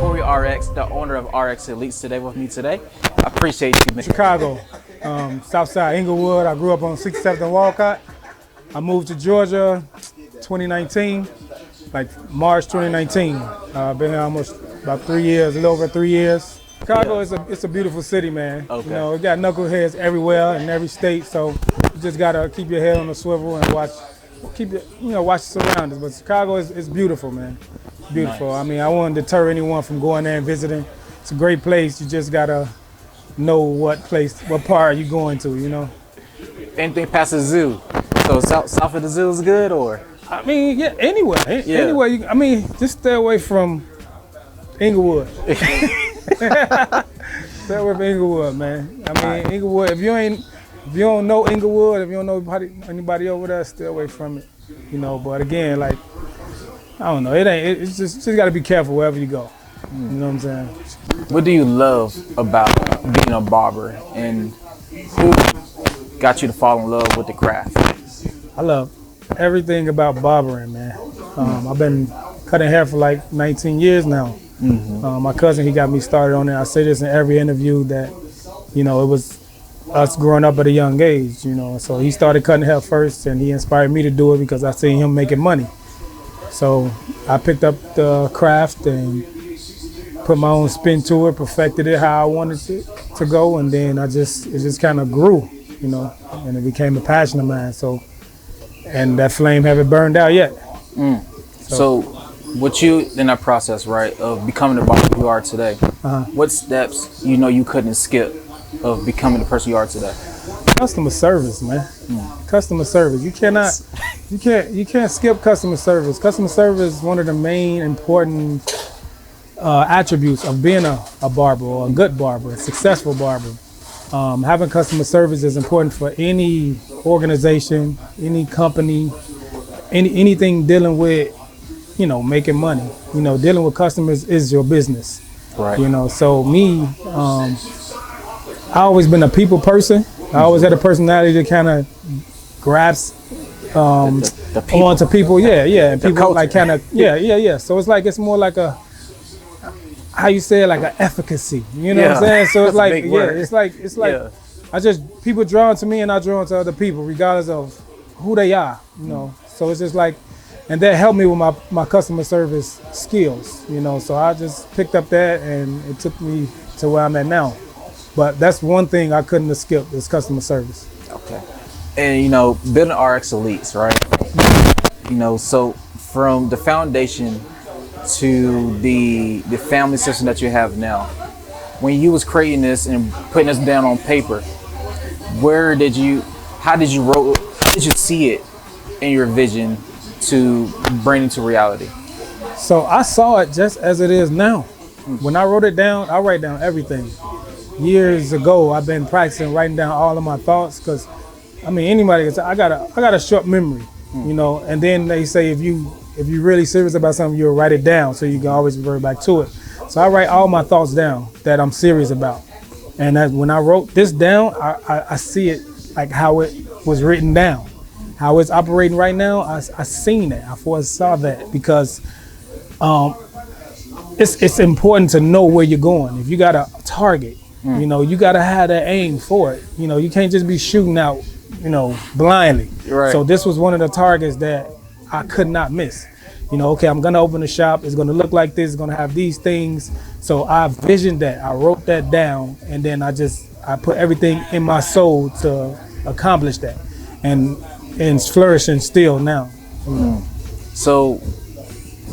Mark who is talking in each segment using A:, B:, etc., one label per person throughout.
A: Cory Rx, the owner of RX Elites, today with me today. I appreciate you, Mr.
B: Chicago, Southside Inglewood. I grew up on 67th and Walcott. I moved to Georgia 2019, like March 2019. I've been here almost about 3 years, a little over 3 years. Chicago it's a beautiful city, man.
A: Okay.
B: You know, it got knuckleheads everywhere in every state, so you just gotta keep your head on the swivel and watch the surroundings. But Chicago is beautiful, man. Beautiful.
A: Nice.
B: I mean, I wouldn't deter anyone from going there and visiting. It's a great place. You just gotta know what part you're going to, you know.
A: Anything past the zoo. So south of the zoo is good, or?
B: I mean, yeah, anywhere. Anywhere. I mean, just stay away from Inglewood. Stay away from Inglewood, man. I mean, Inglewood. If you don't know Inglewood, if you don't know anybody over there, stay away from it. You know. But again, like, I don't know. It's just got to be careful wherever you go. You know what I'm saying?
A: What do you love about being a barber, and who got you to fall in love with the craft?
B: I love everything about barbering, man. I've been cutting hair for like 19 years now. My cousin, he got me started on it. I say this in every interview that, you know, it was us growing up at a young age, you know. So he started cutting hair first, and he inspired me to do it because I seen him making money. So I picked up the craft and put my own spin to it, perfected it how I wanted it to go, and then it just kind of grew, you know, and it became a passion of mine. So, and that flame haven't burned out yet.
A: So what you, in that process, right, of becoming the barber you are today, what steps you couldn't skip of becoming the person you are today?
B: Customer service, man. Customer service. You can't skip customer service. Customer service is one of the main important attributes of being a barber, or a good barber, a successful barber. Having customer service is important for any organization, any company, anything dealing with, you know, making money. You know, dealing with customers is your business.
A: Right.
B: You know, so me, I always been a people person. I always had a personality that kind of grabs
A: the people.
B: onto people. Yeah. And people
A: culture.
B: like kind of, yeah. So it's more like a, how you say it, like an efficacy. You know what I'm saying? So it's like, it's like, people drawn to me and I drawn to other people, regardless of who they are, you know. So it's just like, and that helped me with my customer service skills, you know. So I just picked up that, and it took me to where I'm at now. But that's one thing I couldn't have skipped, is customer service.
A: Okay. And, you know, building RX Elites, right? You know, so from the foundation to the family system that you have now, when you was creating this and putting this down on paper, how did you see it in your vision to bring it to reality?
B: So I saw it just as it is now. When I wrote it down, I write down everything. Years ago, I've been practicing writing down all of my thoughts, because I mean, anybody can say, I got a short memory, you know. And then they say if you're really serious about something, you'll write it down so you can always revert back to it. So I write all my thoughts down that I'm serious about. And when I wrote this down, I see it like how it was written down. How it's operating right now, I seen it. I foresaw that, because it's important to know where you're going. If you got a target, you know, you got to have that aim for it. You know, you can't just be shooting out, you know, blindly.
A: Right.
B: So this was one of the targets that I could not miss. You know, okay, I'm gonna open a shop. It's gonna look like this. It's gonna have these things. So I visioned that. I wrote that down, and then I put everything in my soul to accomplish that, and it's flourishing still now.
A: So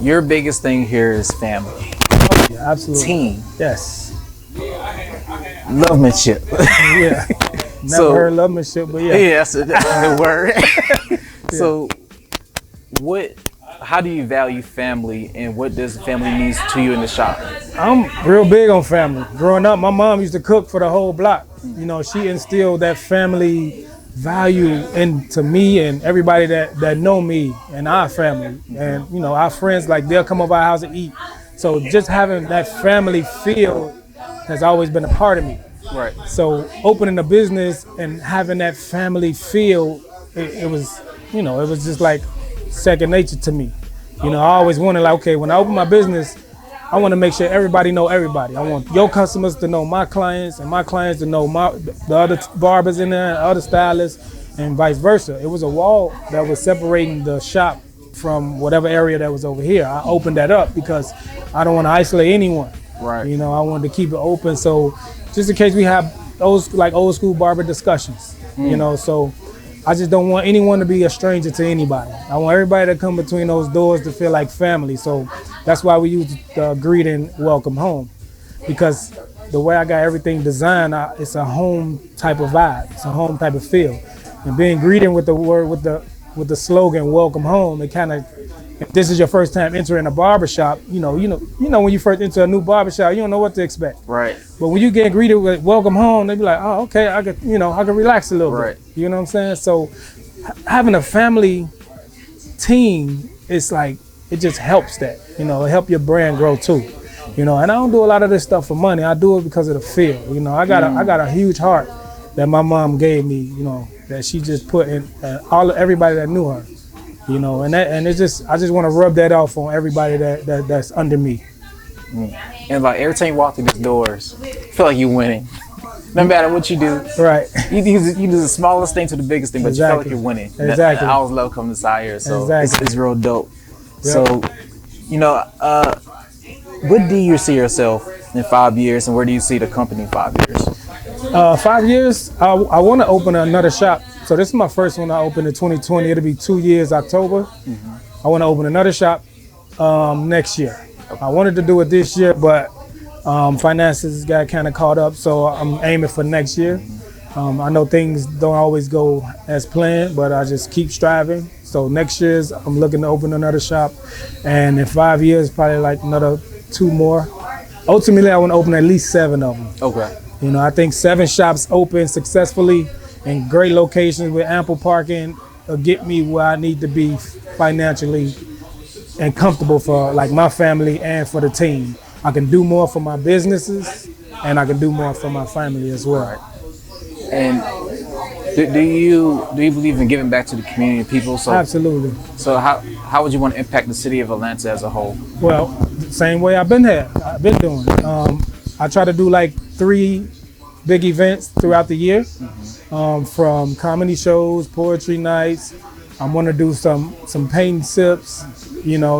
A: your biggest thing here is family.
B: Yeah, absolutely.
A: Team.
B: Yes.
A: Lovemanship.
B: Yeah. Never heard lovemanship, but yeah.
A: Yeah, that's a good word. So how do you value family, and what does family mean to you in the shop?
B: I'm real big on family. Growing up, my mom used to cook for the whole block. You know, she instilled that family value into me and everybody that know me and our family. And, you know, our friends, like, they'll come over our house and eat. So just having that family feel has always been a part of me.
A: Right.
B: So opening a business and having that family feel, it was, you know, it was just like second nature to me. You know, I always wanted, like, okay, when I open my business, I want to make sure everybody know everybody. I want your customers to know my clients, and my clients to know the other barbers in there, other stylists, and vice versa. It was a wall that was separating the shop from whatever area that was over here. I opened that up because I don't want to isolate anyone.
A: Right.
B: You know, I wanted to keep it open, so just in case we have those like old school barber discussions. You know, so I just don't want anyone to be a stranger to anybody. I want everybody to come between those doors to feel like family. So that's why we use the greeting welcome home, because the way I got everything designed, it's a home type of vibe. It's a home type of feel. And being greeting with the word, with the slogan welcome home, it kind of, if this is your first time entering a barbershop, you know when you first enter a new barbershop, you don't know what to expect.
A: Right.
B: But when you get greeted with welcome home, they be like, oh, okay, I can relax a little
A: Right.
B: bit. You know what I'm saying? So having a family team, it's like, it just helps that, it help your brand grow too. And I don't do a lot of this stuff for money. I do it because of the feel. I got a huge heart that my mom gave me, that she just put in everybody that knew her. And it's just, I just want to rub that off on everybody that's under me.
A: And like every time you walk through these doors, I feel like you're winning. No matter what you do,
B: right?
A: You do the smallest thing to the biggest thing, but you feel like you're winning.
B: Exactly.
A: I always love coming inside here, so
B: exactly.
A: it's real dope.
B: Yep.
A: So, what do you see yourself in 5 years, and where do you see the company in 5 years?
B: 5 years, I want to open another shop. So this is my first one I opened in 2020. It'll be 2 years October. Mm-hmm. I want to open another shop next year. I wanted to do it this year, but finances got kind of caught up, so I'm aiming for next year. I know things don't always go as planned, but I just keep striving. So next year, I'm looking to open another shop, and in 5 years, probably like another 2 more. Ultimately, I want to open at least 7 of them.
A: Okay.
B: I think 7 shops open successfully in great locations with ample parking will get me where I need to be financially and comfortable for like my family and for the team. I can do more for my businesses, and I can do more for my family as well.
A: And do you believe in giving back to the community and people? So
B: absolutely.
A: So how would you want to impact the city of Atlanta as a whole?
B: Well, the same way I've been doing. I try to do like 3 big events throughout the year, from comedy shows, poetry nights. I'm gonna do some paint sips,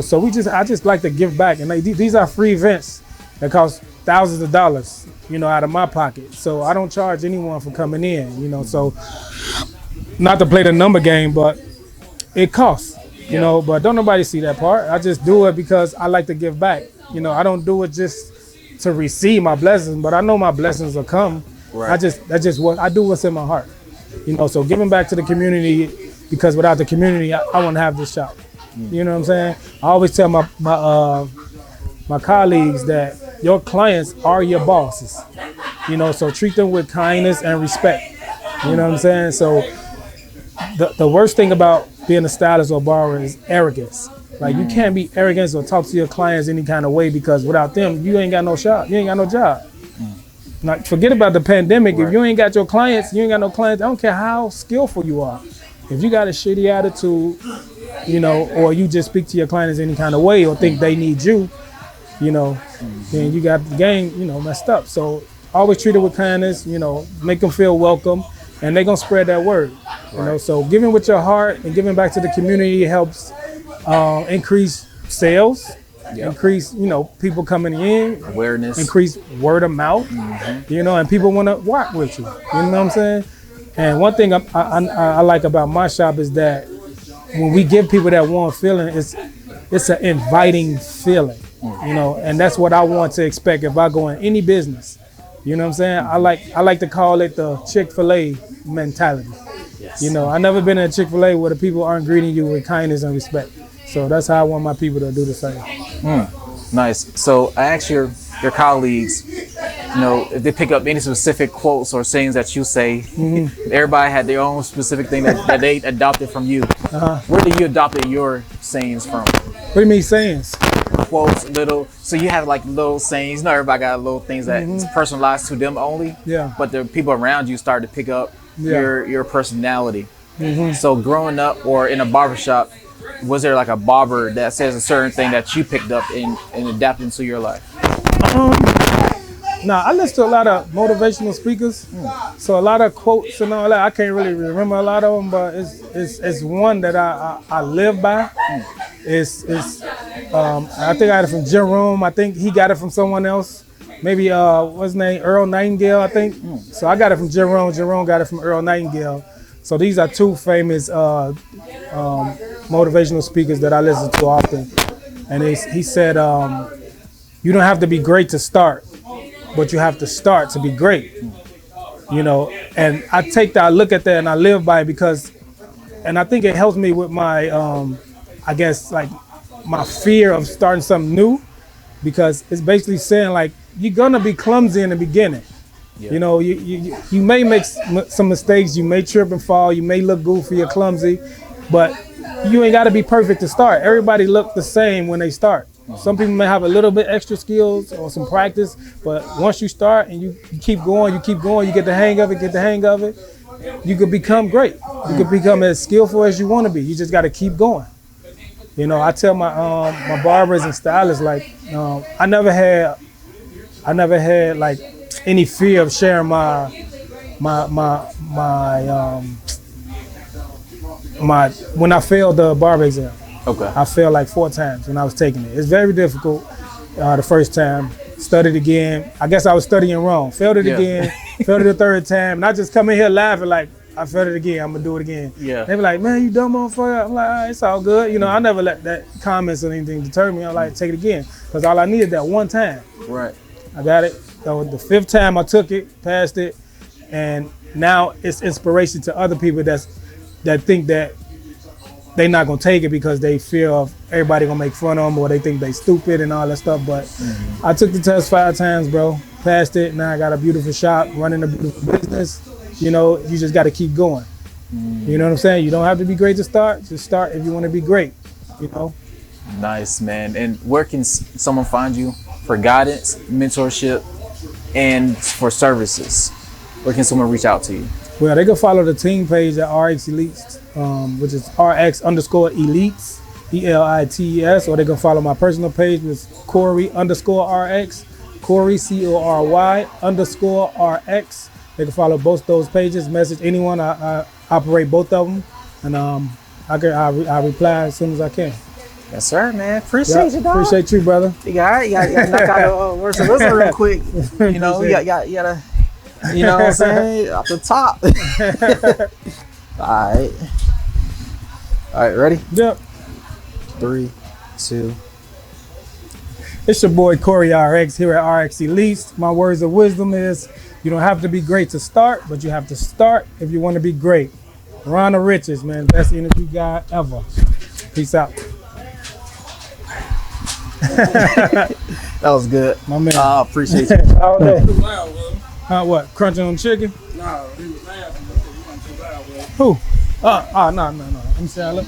B: So I just like to give back, and these are free events that cost thousands of dollars, out of my pocket. So I don't charge anyone for coming in, So not to play the number game, but it costs, But don't nobody see that part. I just do it because I like to give back. I don't do it just to receive my blessings, but I know my blessings will come. Right. I do what's in my heart, So giving back to the community, because without the community, I wouldn't have this shop. You know what I'm saying? I always tell my colleagues that your clients are your bosses, So treat them with kindness and respect. You know what I'm saying? So the worst thing about being a stylist or barber is arrogance. Like you can't be arrogant or talk to your clients any kind of way, because without them, you ain't got no shop. You ain't got no job. Now, forget about the pandemic. Right. If you ain't got your clients, you ain't got no clients. I don't care how skillful you are. If you got a shitty attitude, or you just speak to your clients any kind of way or think they need you, then you got the game, messed up. So always treat it with kindness, make them feel welcome, and they're going to spread that word. Right. So giving with your heart and giving back to the community helps increase sales. Yep. Increase, people coming in,
A: awareness,
B: increase word of mouth, and people want to work with you. You know what I'm saying? And one thing I like about my shop is that when we give people that warm feeling, it's an inviting feeling, and that's what I want to expect if I go in any business. You know what I'm saying? I like to call it the Chick-fil-A mentality. Yes. I never been in a Chick-fil-A where the people aren't greeting you with kindness and respect. So that's how I want my people to do the same.
A: Nice. So I asked your colleagues, if they pick up any specific quotes or sayings that you say. Everybody had their own specific thing that they adopted from you. Where do you adopt your sayings from?
B: What do you mean sayings?
A: Quotes, little. So you have like little sayings. Everybody got little things that is personalized to them only. Yeah. But the people around you start to pick up your personality. So growing up or in a barbershop, was there like a barber that says a certain thing that you picked up and adapted into your life?
B: Nah, I listen to a lot of motivational speakers, so a lot of quotes and all that. I can't really remember a lot of them, but it's one that I live by. I think I got it from Jim Rohn. I think he got it from someone else. Maybe what's his name? Earl Nightingale, I think. So I got it from Jim Rohn. Jim Rohn got it from Earl Nightingale. So these are two famous motivational speakers that I listen to often. And he said, you don't have to be great to start, but you have to start to be great. You know, and I take that, I look at that, and I live by it because, and I think it helps me with my, I guess, like my fear of starting something new, because it's basically saying like, you're gonna be clumsy in the beginning. Yeah. You know, you may make some mistakes, you may trip and fall, you may look goofy or clumsy, but you ain't gotta be perfect to start. Everybody look the same when they start. Some people may have a little bit extra skills or some practice, but once you start and you keep going, you get the hang of it, you could become great. You could become as skillful as you want to be. You just got to keep going. You know, I tell my my barbers and stylists, like, I never had like any fear of sharing my when I failed the barber exam.
A: Okay.
B: I failed like 4 times when I was taking it. It's very difficult the first time. Studied again. I guess I was studying wrong. Failed it again. Failed it the 3rd time. And I just come in here laughing like, I failed it again. I'm going to do it again. Yeah. They be like, man, you dumb motherfucker. I'm like, all right, it's all good. You know, I never let that comments or anything deter me. I'm like, take it again. Because all I needed that one time. Right. I got it. So the 5th time I took it, passed it. And now it's inspiration to other people that think that they're not gonna take it because they fear of everybody gonna make fun of them or they think they stupid and all that stuff. But I took the test 5 times, bro. Passed it. Now I got a beautiful shop, running a beautiful business. You know, you just got to keep going. You know what I'm saying? You don't have to be great to start. Just start if you want to be great. You know.
A: Nice, man. And where can someone find you for guidance, mentorship, and for services? Where can someone reach out to you?
B: Well, they can follow the team page at RX Elites, which is RX_Elites, ELITES, or they can follow my personal page, which is Cory_RX, Cory CORY_RX. They can follow both those pages, message anyone. I operate both of them, and I reply as soon as I can.
A: Yes, sir, man. Appreciate you, dog.
B: Appreciate you, brother.
A: You got it. You got to knock out words of wisdom real quick. You know, you gotta. You know what I'm saying? Off the top. All right, ready?
B: Yep.
A: 3, 2.
B: It's your boy Cory Rx here at RX Elites. My words of wisdom is, you don't have to be great to start, but you have to start if you want to be great. Ronald Riches, man, best interview guy ever. Peace out.
A: That was good.
B: My man.
A: I appreciate you.
B: What? Crunching on chicken?
C: No, he was laughing. He wasn't too loud, bro.
B: Who? No. Let me see how I look.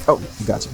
A: Oh, gotcha.